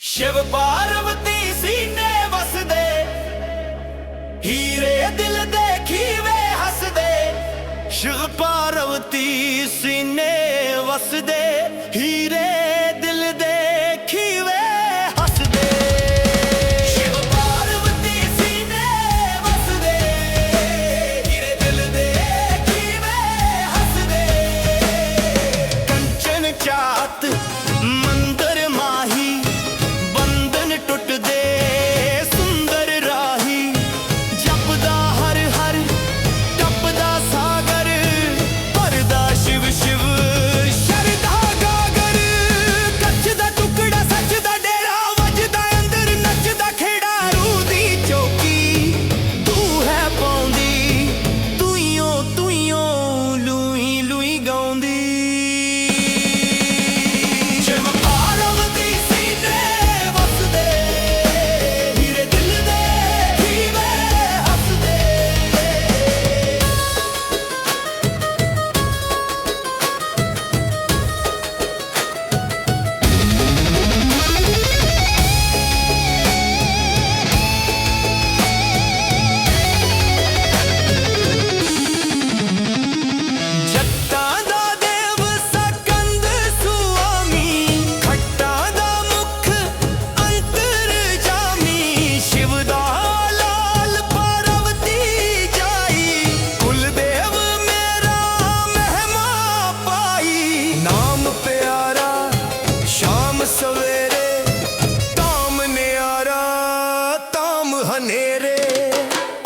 शिव पार्वती सीने वसदे, हीरे दिल दे खीवे हसदे। शिव पार्वती सीने वसदे, हीरे दिल दे खीवे हसदे। शिव पार्वती सीने वसदे, हीरे दिल दे खीवे हसदे। कंचन चात मंदिर माही, बंधन टुट दे सुंदर राही। जपदा हर हर टपदा सागर, भरदा शिव शिव शरदा गागर। कच्छ दा टुकड़ा सच दा डेरा, वजदा अंदर नचदा खेड़ा। रूह दी चौकी तू है पाउंदी, तूइयों लुई लुई गाउंदी। शिव पार्वती सीने वसदे, हीरे दिल दे खीवे हसदे। जट्टां दा देव सकंद सुआमी, खट्टां दा मुख अंतरजामी। शिव दा लाल पार्वती जाई, कुलदेव मेरा महिमा पाई। नाम प्यारा शाम सवेरे, ताम न्यारा ताम हनेरे।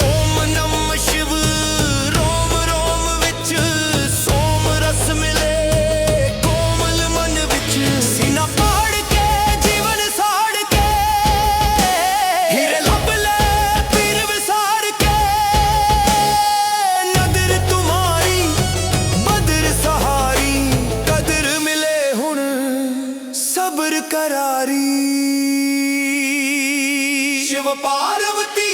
ओम नमः शिव रोम रोम विच, सोम रस मिले कोमल मन विच। सीना पाड़ के जीवन साड़ के, हीरे लब ले पीर विसार के। नदर तुम्हारी बदर सहारी, कदर मिले हुण सब्र करारी। शिव पार्वती